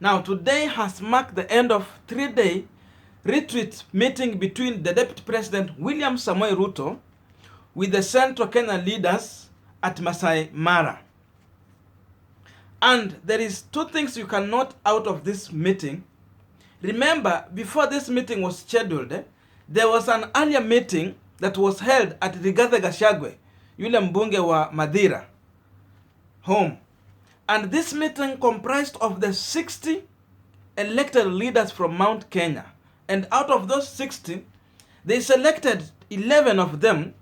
Now, today has marked the end of 3-day retreat meeting between the Deputy President William Samoei Ruto with the Central Kenya leaders at Maasai Mara. And there is two things you can note out of this meeting. Remember, before this meeting was scheduled, there was an earlier meeting that was held at Rigathi Gachagua, yule mbunge wa Madira, home. And this meeting comprised of the 60 elected leaders from Mount Kenya. And out of those 60, they selected 11 of them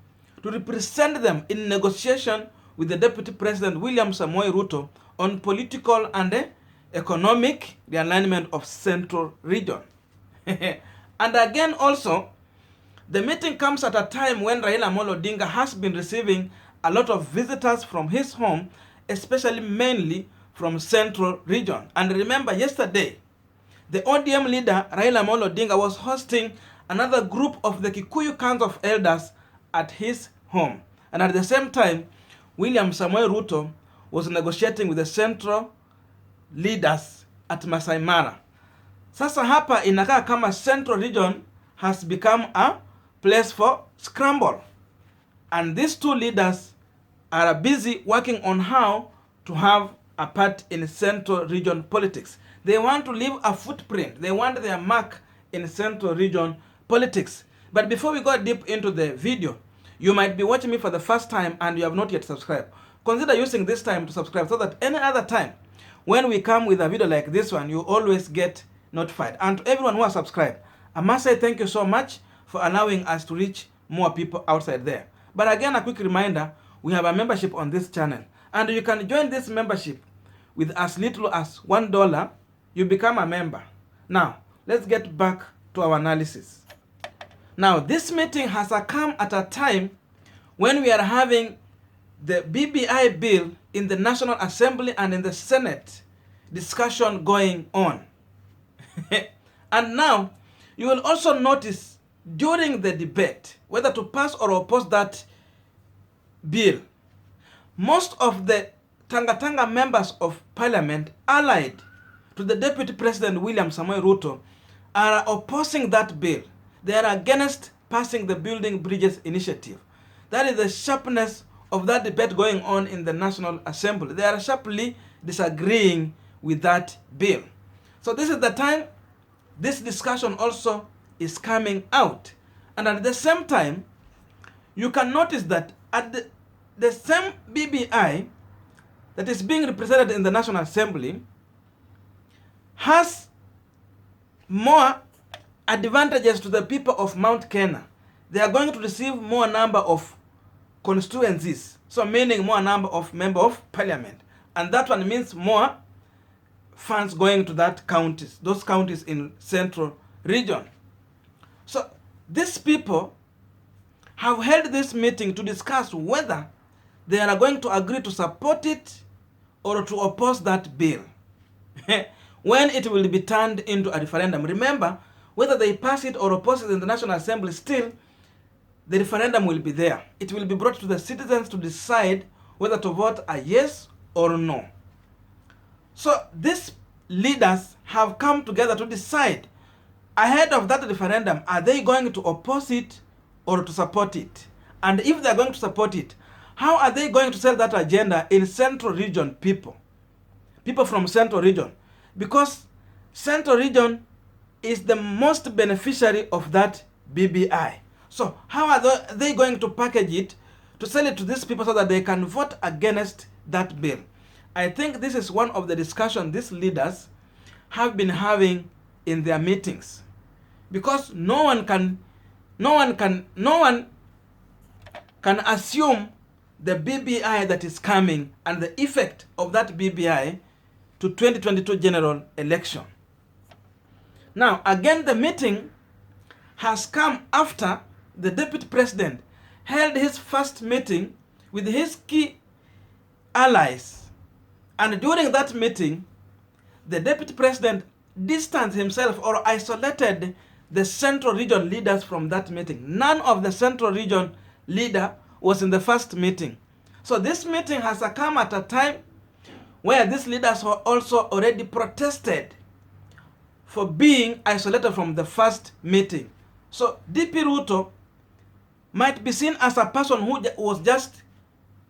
to represent them in negotiation with the Deputy President William Samoei Ruto on political and economic realignment of Central Region. And again also, the meeting comes at a time when Raila Amolo Odinga has been receiving a lot of visitors from his home, especially mainly from Central Region. And remember, yesterday, the ODM leader Raila Amolo Odinga was hosting another group of the Kikuyu Council of Elders at his home. And at the same time, William Samoei Ruto was negotiating with the Central leaders at Maasai Mara. Sasa hapa inakaa kama Central Region has become a place for scramble. And these two leaders are busy working on how to have a part in Central Region politics. They want to leave a footprint. They want their mark in Central Region politics. But before we go deep into the video, you might be watching me for the first time and you have not yet subscribed. Consider using this time to subscribe so that any other time when we come with a video like this one, you always get notified. And to everyone who has subscribed, I must say thank you so much for allowing us to reach more people outside there. But again, a quick reminder, we have a membership on this channel. And you can join this membership with as little as $1. You become a member. Now, let's get back to our analysis. Now, this meeting has come at a time when we are having the BBI bill in the National Assembly and in the Senate discussion going on. And now, you will also notice during the debate whether to pass or oppose that bill, most of the Tanga members of parliament allied to the Deputy President William Samoei Ruto are opposing that bill. They are against passing the Building Bridges initiative. That is the sharpness of that debate going on in the National Assembly. They are sharply disagreeing with that bill. So this is the time this discussion also is coming out. And at the same time, you can notice that at the same BBI that is being represented in the National Assembly has more advantages to the people of Mount Kenya. They are going to receive more number of constituencies, so meaning more number of members of parliament. And that one means more funds going to that counties, those counties in Central Region. So these people have held this meeting to discuss whether they are going to agree to support it or to oppose that bill when it will be turned into a referendum. Remember, whether they pass it or oppose it in the National Assembly, still the referendum will be there. It will be brought to the citizens to decide whether to vote a yes or no. So these leaders have come together to decide ahead of that referendum, are they going to oppose it or to support it? And if they're going to support it, how are they going to sell that agenda in Central Region people from Central Region? Because Central Region is the most beneficiary of that BBI. So how are they going to package it to sell it to these people so that they can vote against that bill? I think this is one of the discussions these leaders have been having in their meetings. Because no one can assume the BBI that is coming and the effect of that BBI to 2022 general election. Now, again, the meeting has come after the Deputy President held his first meeting with his key allies. And during that meeting, the Deputy President distanced himself or isolated the Central Region leaders from that meeting. None of the Central Region leader was in the first meeting. So this meeting has come at a time where these leaders were also already protested for being isolated from the first meeting. So DP Ruto might be seen as a person who was just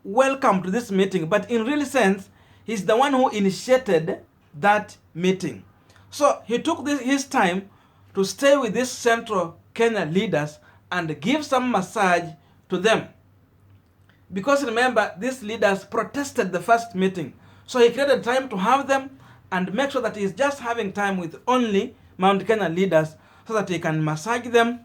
welcome to this meeting, but in real sense, he's the one who initiated that meeting. So he took his time to stay with these Central Kenya leaders and give some massage to them. Because remember, these leaders protested the first meeting. So he created time to have them and make sure that he's just having time with only Mount Kenya leaders so that he can massage them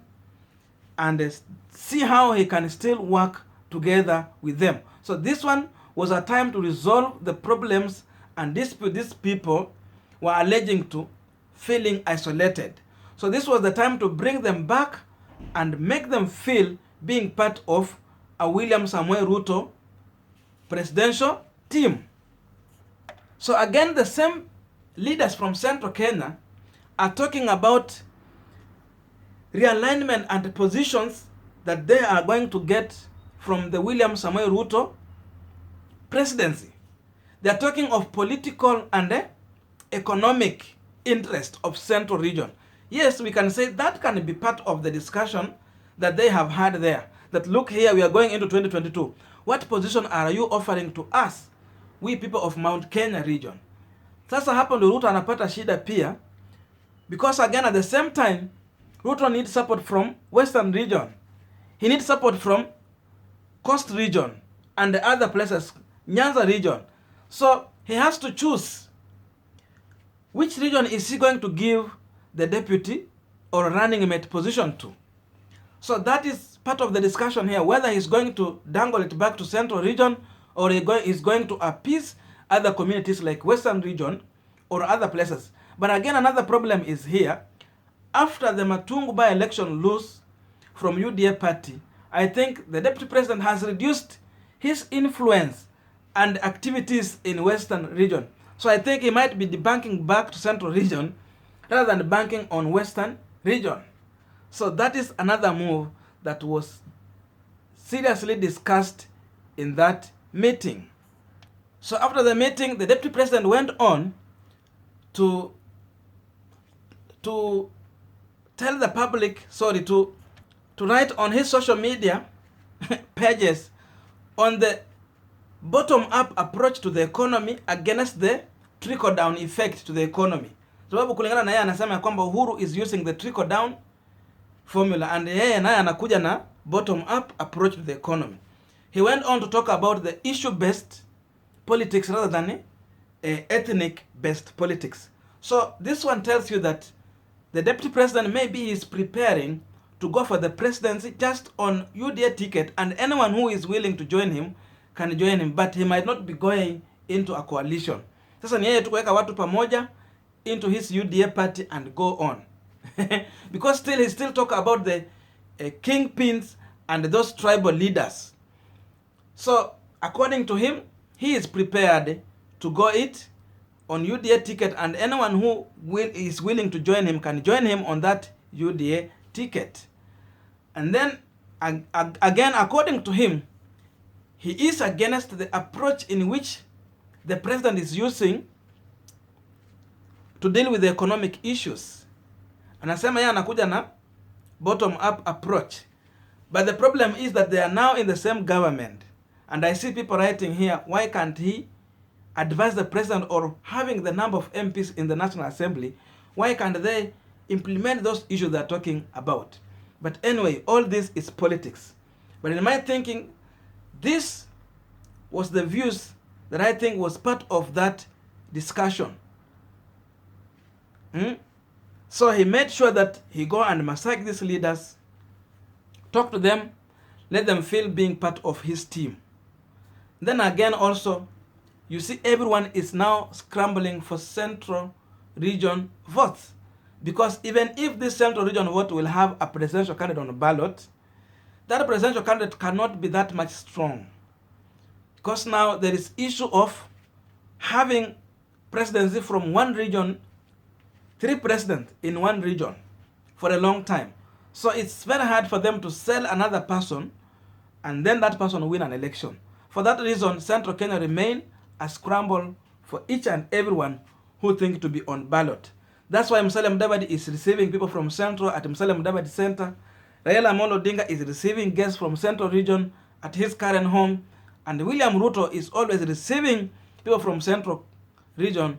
and see how he can still work together with them. So this one was a time to resolve the problems and dispute these people were alleging to feeling isolated. So this was the time to bring them back and make them feel being part of a William Samoei Ruto presidential team. So again, the same leaders from Central Kenya are talking about realignment and positions that they are going to get from the William Samoei Ruto presidency. They are talking of political and economic interest of Central region. Yes, we can say that can be part of the discussion that they have had there. That look here, we are going into 2022. What position are you offering to us, we people of Mount Kenya region? Sasa hapo ndio Ruto anapata shida pia, because again at the same time Ruto needs support from Western region. He needs support from Coast region and the other places, Nyanza region. So he has to choose which region is he going to give the deputy or running mate position to. So that is part of the discussion here, whether he's going to dangle it back to Central region or he's going to appease other communities like Western region or other places. But again, another problem is here. After the Matungu by-election lose from UDA party, I think the deputy president has reduced his influence and activities in Western region. So I think he might be debanking back to Central region rather than banking on Western region. So that is another move that was seriously discussed in that meeting. So after the meeting, the deputy president went on to tell the public, to write on his social media pages on the bottom-up approach to the economy against the trickle-down effect to the economy. Sababu kulingana na yeye anasema kwamba Uhuru is using the trickle-down formula and yeye naye anakuja na bottom-up approach to the economy. He went on to talk about the issue-based politics rather than ethnic-based politics. So this one tells you that the deputy president maybe is preparing to go for the presidency just on UDA ticket, and anyone who is willing to join him can join him, but he might not be going into a coalition. Sasa ni yeye tu kuweka watu pamoja into his UDA party and go on. Because still he still talk about the kingpins and those tribal leaders. So according to him, he is prepared to go it on UDA ticket, and anyone who is willing to join him can join him on that UDA ticket. And then again, according to him, he is against the approach in which the president is using to deal with the economic issues. Anasema yeye anakuja na bottom up approach. But the problem is that they are now in the same government. And I see people writing here, why can't he advise the president, or having the number of MPs in the National Assembly, why can't they implement those issues they're talking about? But anyway, all this is politics. But in my thinking, this was the views that I think was part of that discussion. So he made sure that he go and massage these leaders, talk to them, let them feel being part of his team. Then again also, you see everyone is now scrambling for Central region votes. Because even if this Central region vote will have a presidential candidate on the ballot, that presidential candidate cannot be that much strong. Because now there is issue of having presidency from one region, 3 presidents in one region for a long time. So it's very hard for them to sell another person and then that person win an election. For that reason, Central Kenya remain a scramble for each and everyone who think to be on ballot. That's why Musalia Mudavadi is receiving people from Central at Musalia Mudavadi Center. Raila Amolo Odinga is receiving guests from Central Region at his current home. And William Ruto is always receiving people from Central Region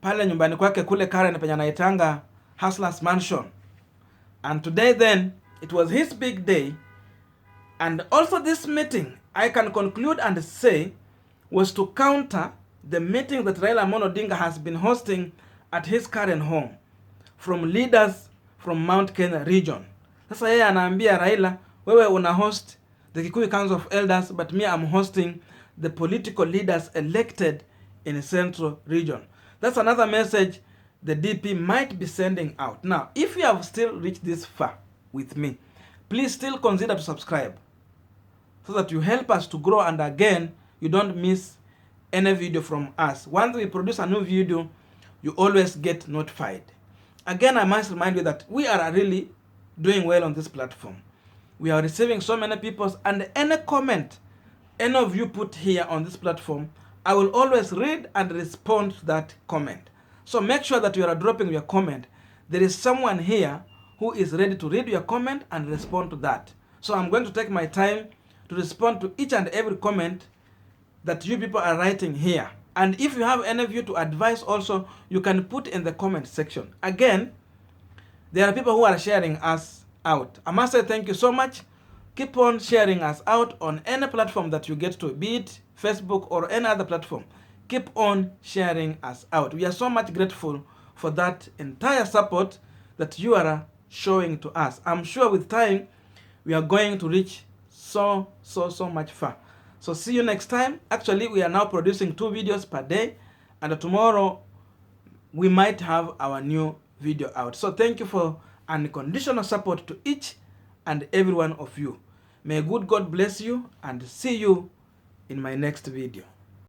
pale nyumbani kwake kule Karen penye anaitanga Hustlers Mansion. And today then, it was his big day. And also this meeting, I can conclude and say, was to counter the meeting that Raila Amolo Odinga has been hosting at his current home from leaders from Mount Kenya region. Sasa yeye anaambia Raila, wewe una host the Kikuyu Council of Elders, but me I'm hosting the political leaders elected in a Central region. That's another message the DP might be sending out. Now, if you have still reached this far with me, please still consider to subscribe so that you help us to grow, and again, you don't miss any video from us. Once we produce a new video, you always get notified. Again, I must remind you that we are really doing well on this platform. We are receiving so many people, and any comment any of you put here on this platform, I will always read and respond to that comment. So make sure that you are dropping your comment. There is someone here who is ready to read your comment and respond to that. So I'm going to take my time to respond to each and every comment that you people are writing here. And if you have any view to advise also, you can put in the comment section. Again, there are people who are sharing us out. I must say thank you so much. Keep on sharing us out on any platform that you get to, be it Facebook or any other platform. Keep on sharing us out. We are so much grateful for that entire support that you are showing to us. I'm sure with time, we are going to reach so much far. So see you next time. Actually, we are now producing 2 videos per day, and tomorrow we might have our new video out. So thank you for unconditional support to each and every one of you. May good God bless you, and see you in my next video.